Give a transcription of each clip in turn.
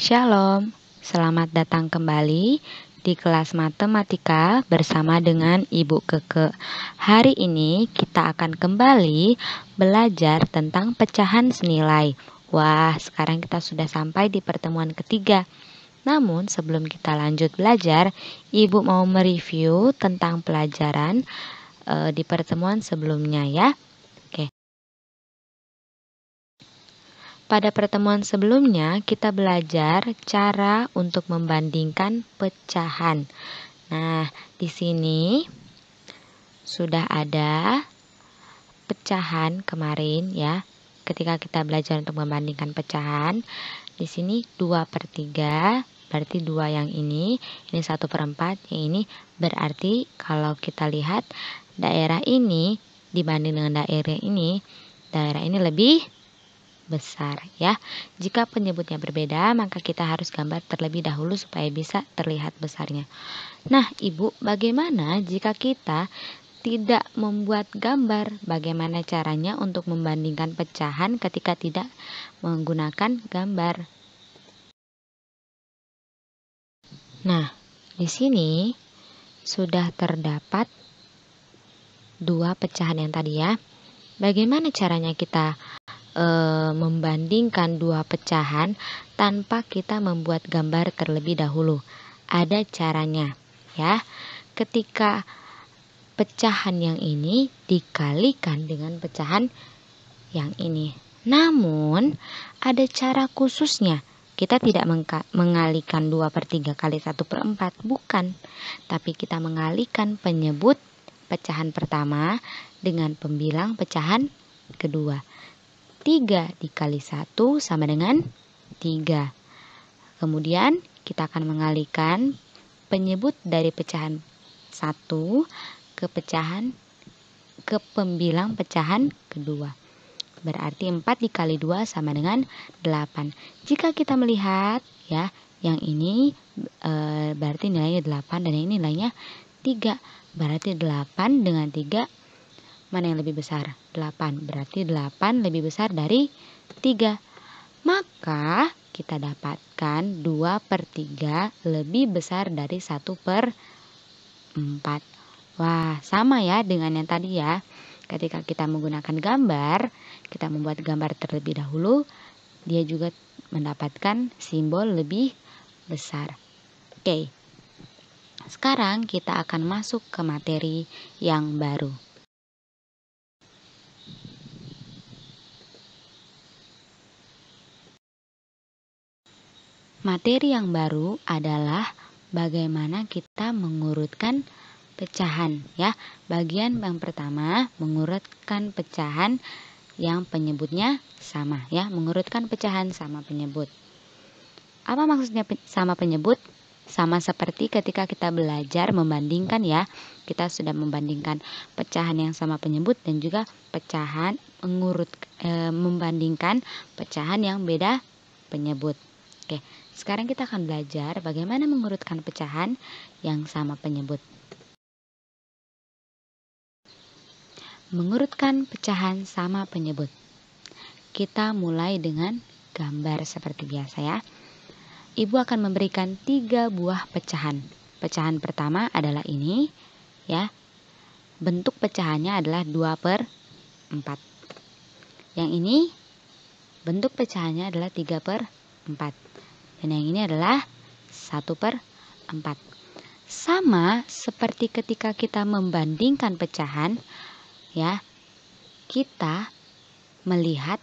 Shalom, selamat datang kembali di kelas matematika bersama dengan Ibu Keke. Hari ini kita akan kembali belajar tentang pecahan senilai. Wah, sekarang kita sudah sampai di pertemuan ketiga. Namun sebelum kita lanjut belajar, Ibu mau mereview tentang pelajaran di pertemuan sebelumnya ya. Pada pertemuan sebelumnya, kita belajar cara untuk membandingkan pecahan. Nah, di sini sudah ada pecahan kemarin ya. Ketika kita belajar untuk membandingkan pecahan, di sini 2/3, berarti 2 yang ini 1/4, yang ini berarti kalau kita lihat daerah ini dibanding dengan daerah ini lebih besar ya. Jika penyebutnya berbeda, maka kita harus gambar terlebih dahulu supaya bisa terlihat besarnya. Nah, Ibu, bagaimana jika kita tidak membuat gambar? Bagaimana caranya untuk membandingkan pecahan ketika tidak menggunakan gambar? Nah, di sini sudah terdapat 2 pecahan yang tadi ya. Bagaimana caranya kita membandingkan 2 pecahan tanpa kita membuat gambar terlebih dahulu? Ada caranya ya. Ketika pecahan yang ini dikalikan dengan pecahan yang ini. Namun ada cara khususnya. Kita tidak mengalikan 2/3 kali 1/4, bukan. Tapi kita mengalikan penyebut pecahan pertama dengan pembilang pecahan kedua. 3 dikali 1 sama dengan 3. Kemudian kita akan mengalihkan penyebut dari pecahan 1 ke pembilang pecahan kedua. Berarti 4 dikali 2 sama dengan 8. Jika kita melihat ya, yang ini berarti nilainya 8 dan yang ini nilainya 3. Berarti 8 dengan 3 mana yang lebih besar? 8. Berarti 8 lebih besar dari 3. Maka kita dapatkan 2/3 lebih besar dari 1/4. Wah, sama ya dengan yang tadi ya. Ketika kita menggunakan gambar, kita membuat gambar terlebih dahulu, dia juga mendapatkan simbol lebih besar. Oke. Sekarang kita akan masuk ke materi yang baru. Materi yang baru adalah bagaimana kita mengurutkan pecahan ya. Bagian yang pertama, mengurutkan pecahan yang penyebutnya sama ya. Mengurutkan pecahan sama penyebut. Apa maksudnya sama penyebut? Sama seperti ketika kita belajar membandingkan ya. Kita sudah membandingkan pecahan yang sama penyebut dan juga pecahan membandingkan pecahan yang beda penyebut. Oke, sekarang kita akan belajar bagaimana mengurutkan pecahan yang sama penyebut. Mengurutkan pecahan sama penyebut. Kita mulai dengan gambar seperti biasa ya. Ibu akan memberikan 3 buah pecahan. Pecahan pertama adalah ini ya. Bentuk pecahannya adalah 2/4. Yang ini bentuk pecahannya adalah 3/4. Dan yang ini adalah 1/4. Sama seperti ketika kita membandingkan pecahan ya, kita melihat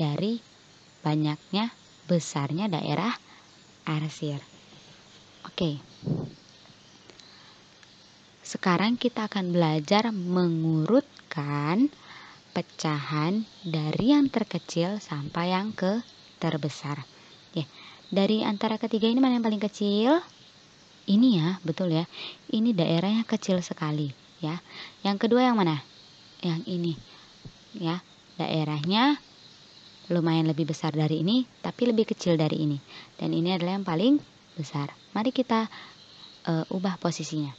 dari banyaknya besarnya daerah arsir. Oke. Sekarang kita akan belajar mengurutkan pecahan dari yang terkecil sampai yang ke terbesar. Ya, dari antara ketiga ini mana yang paling kecil? Ini ya, betul ya. Ini daerahnya kecil sekali ya. Yang kedua yang mana? Yang ini. Ya, daerahnya lumayan lebih besar dari ini, tapi lebih kecil dari ini. Dan ini adalah yang paling besar. Mari kita ubah posisinya.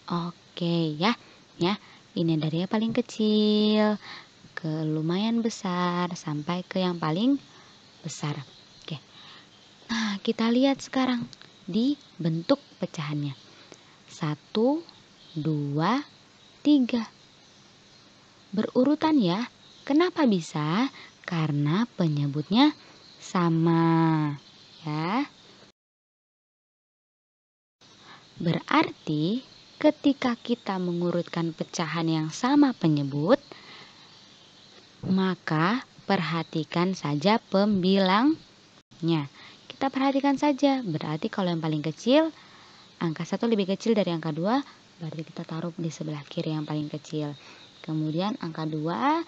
Oke ya. Ya, ini dari yang paling kecil ke lumayan besar sampai ke yang paling besar. Oke. Nah, kita lihat sekarang di bentuk pecahannya. 1, 2, 3. Berurutan ya. Kenapa bisa? Karena penyebutnya sama. Ya. Berarti ketika kita mengurutkan pecahan yang sama penyebut, maka perhatikan saja pembilangnya. Kita perhatikan saja, berarti kalau yang paling kecil, angka 1 lebih kecil dari angka 2, berarti kita taruh di sebelah kiri yang paling kecil. Kemudian angka 2,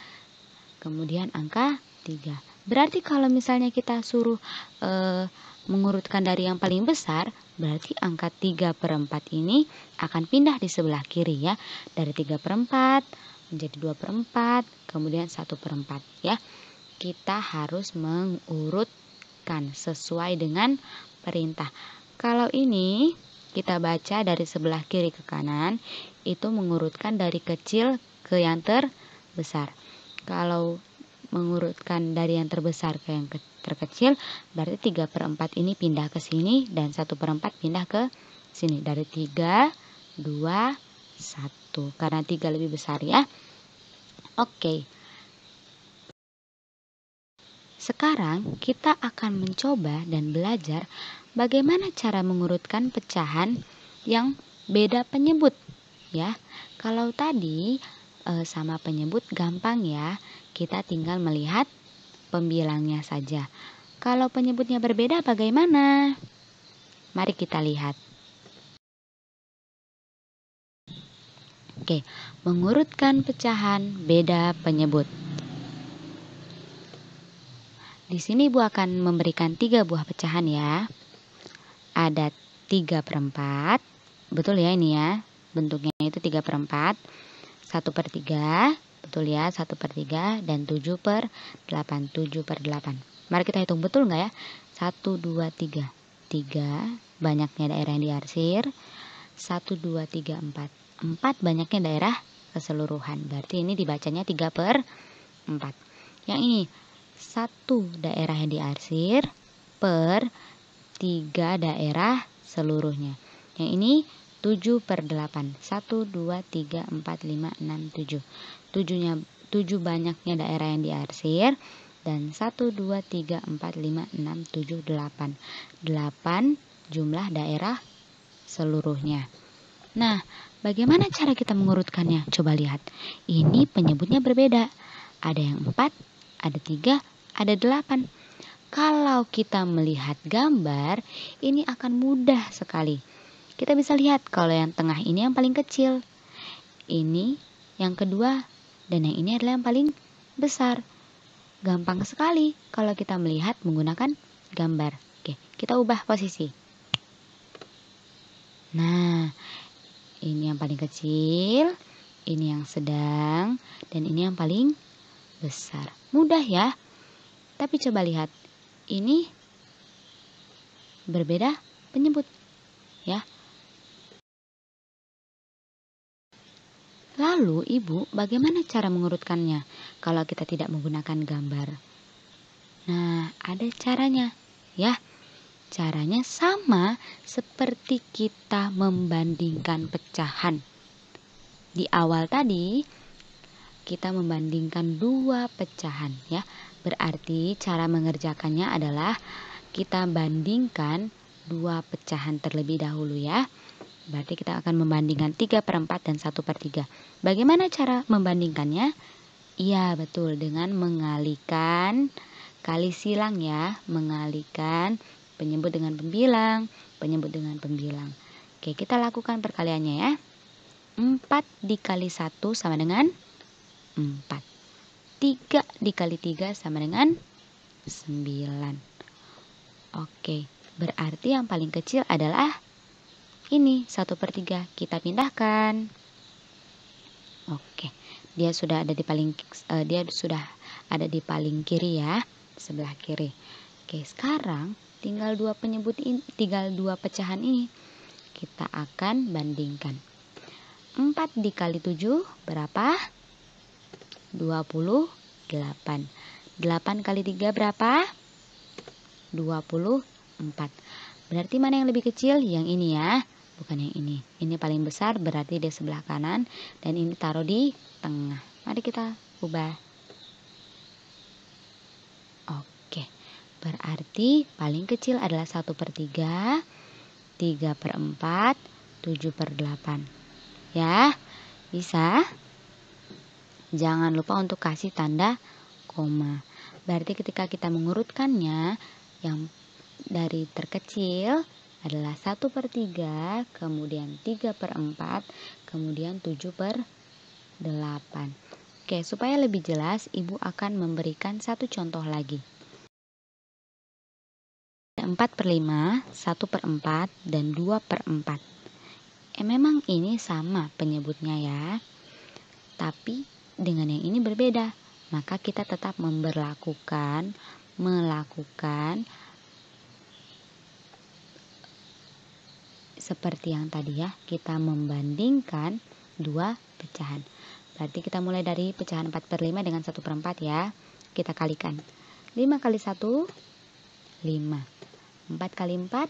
kemudian angka 3. Berarti kalau misalnya kita suruh mengurutkan dari yang paling besar, berarti angka 3/4 ini akan pindah di sebelah kiri ya. Dari 3/4 menjadi 2/4, kemudian 1/4 ya. Kita harus mengurutkan sesuai dengan perintah. Kalau ini kita baca dari sebelah kiri ke kanan, itu mengurutkan dari kecil ke yang terbesar. Kalau mengurutkan dari yang terbesar ke yang terkecil, berarti 3/4 ini pindah ke sini dan 1/4 pindah ke sini. Dari 3, 2, 1. Karena 3 lebih besar ya. Oke. Sekarang kita akan mencoba dan belajar bagaimana cara mengurutkan pecahan yang beda penyebut ya. Kalau tadi sama penyebut gampang ya. Kita tinggal melihat pembilangnya saja. Kalau penyebutnya berbeda bagaimana? Mari kita lihat. Oke, mengurutkan pecahan beda penyebut. Di sini Ibu akan memberikan 3 buah pecahan ya. Ada 3/4. Betul ya ini ya. Bentuknya itu 3/4. 1/3. Betul ya, 1/3 dan 7/8. 7/8. Mari kita hitung betul nggak ya? 1, 2, 3. 3 banyaknya daerah yang diarsir. 1, 2, 3, 4. 4 banyaknya daerah keseluruhan. Berarti ini dibacanya 3/4. Yang ini 1 daerah yang diarsir per 3 daerah seluruhnya. Yang ini 7/8. 1, 2, 3, 4, 5, 6, 7. 7 banyaknya daerah yang diarsir dan 1, 2, 3, 4, 5, 6, 7, 8. 8 jumlah daerah seluruhnya. Nah, bagaimana cara kita mengurutkannya? Coba lihat. Ini penyebutnya berbeda. Ada yang 4, ada 3, ada 8. Kalau kita melihat gambar, ini akan mudah sekali. Kita bisa lihat kalau yang tengah ini yang paling kecil. Ini yang kedua dan yang ini adalah yang paling besar. Gampang sekali kalau kita melihat menggunakan gambar. Oke, kita ubah posisi. Nah, ini yang paling kecil, ini yang sedang, dan ini yang paling besar. Mudah ya. Tapi coba lihat, ini berbeda penyebut ya. Lalu Ibu, bagaimana cara mengurutkannya kalau kita tidak menggunakan gambar? Nah, ada caranya ya. Caranya sama seperti kita membandingkan pecahan. Di awal tadi kita membandingkan 2 pecahan ya. Berarti cara mengerjakannya adalah kita bandingkan 2 pecahan terlebih dahulu ya. Berarti kita akan membandingkan 3/4 dan 1/3. Bagaimana cara membandingkannya? Iya betul, dengan mengalihkan kali silang ya. Mengalihkan penyebut dengan pembilang, penyebut dengan pembilang. Oke, kita lakukan perkaliannya ya. 4 dikali 1 sama dengan 4. 3 dikali 3 sama dengan 9. Oke, berarti yang paling kecil adalah ini 1/3. Kita pindahkan. Oke, dia sudah ada di paling kiri ya, sebelah kiri. Oke, sekarang tinggal 2 pecahan ini kita akan bandingkan. 4 dikali 7 berapa? 28. 8 kali 3 berapa? 24. Berarti mana yang lebih kecil? Yang ini ya, bukan yang ini. Ini paling besar berarti di sebelah kanan dan ini taruh di tengah. Mari kita ubah. Oke, berarti paling kecil adalah 1/3, 3/4, 7/8. Ya, bisa? Jangan lupa untuk kasih tanda koma. Berarti ketika kita mengurutkannya, yang dari terkecil adalah 1/3, kemudian 3/4, kemudian 7/8. Oke, supaya lebih jelas, Ibu akan memberikan satu contoh lagi. 4/5, 1/4, dan 2/4. Memang ini sama penyebutnya ya, tapi dengan yang ini berbeda. Maka kita tetap melakukan seperti yang tadi ya, kita membandingkan dua pecahan. Berarti kita mulai dari pecahan 4/5 dengan 1/4 ya. Kita kalikan. 5 kali 1, 5. 4 kali 4,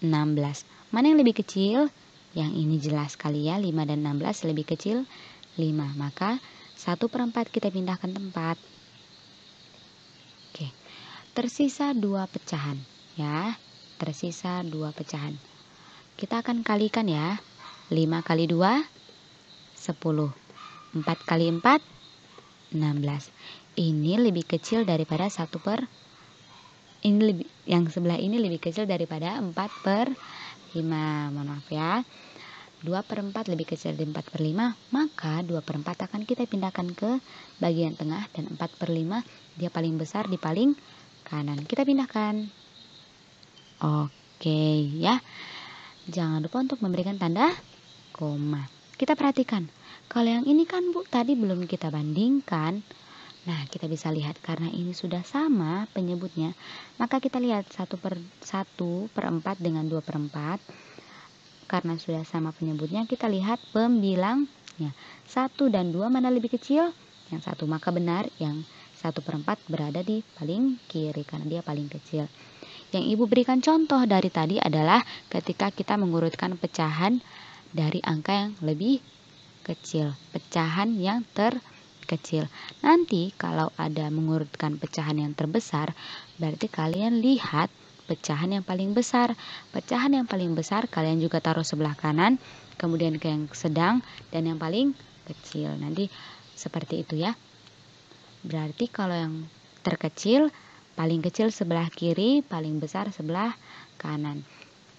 16. Mana yang lebih kecil? Yang ini jelas sekali ya, 5 dan 16 lebih kecil 5. Maka 1/4 kita pindahkan tempat. Oke. Tersisa 2 pecahan ya. Tersisa 2 pecahan. Kita akan kalikan ya. 5 kali 2, 10. 4 kali 4, 16. Ini lebih kecil daripada yang sebelah ini lebih kecil daripada 4/5. Mohon maaf ya. 2/4 lebih kecil dari 4/5, maka 2/4 akan kita pindahkan ke bagian tengah dan 4/5 dia paling besar di paling kanan. Kita pindahkan. Oke ya. Jangan lupa untuk memberikan tanda koma. Kita perhatikan. Kalau yang ini kan Bu, tadi belum kita bandingkan. Nah, kita bisa lihat karena ini sudah sama penyebutnya, maka kita lihat 1/4 dengan 2/4. Karena sudah sama penyebutnya, kita lihat pembilangnya. 1 dan 2 mana lebih kecil? Yang 1, maka benar yang 1/4 berada di paling kiri karena dia paling kecil. Yang Ibu berikan contoh dari tadi adalah ketika kita mengurutkan pecahan dari angka yang lebih kecil, pecahan yang terkecil. Nanti kalau ada mengurutkan pecahan yang terbesar, berarti kalian lihat pecahan yang paling besar. Pecahan yang paling besar kalian juga taruh sebelah kanan, kemudian ke yang sedang dan yang paling kecil. Nanti seperti itu ya. Berarti kalau yang terkecil, paling kecil sebelah kiri, paling besar sebelah kanan.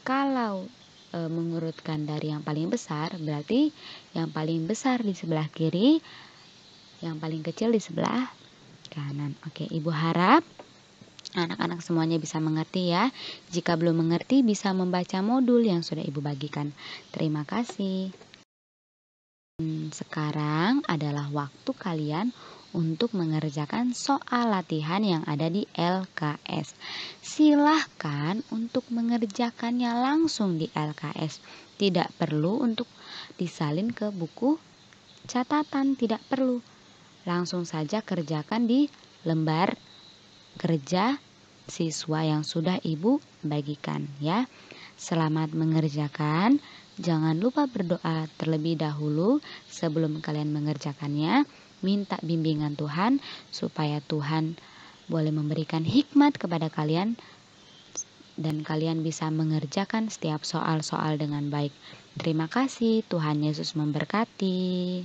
Kalau mengurutkan dari yang paling besar, berarti yang paling besar di sebelah kiri, yang paling kecil di sebelah kanan. Oke, Ibu harap anak-anak semuanya bisa mengerti ya. Jika belum mengerti, bisa membaca modul yang sudah Ibu bagikan. Terima kasih. Sekarang adalah waktu kalian untuk mengerjakan soal latihan yang ada di LKS. Silahkan untuk mengerjakannya langsung di LKS. Tidak perlu untuk disalin ke buku catatan, tidak perlu. Langsung saja kerjakan di lembar kerja siswa yang sudah Ibu bagikan ya. Selamat mengerjakan. Jangan lupa berdoa terlebih dahulu sebelum kalian mengerjakannya. Minta bimbingan Tuhan supaya Tuhan boleh memberikan hikmat kepada kalian dan kalian bisa mengerjakan setiap soal-soal dengan baik. Terima kasih, Tuhan Yesus memberkati.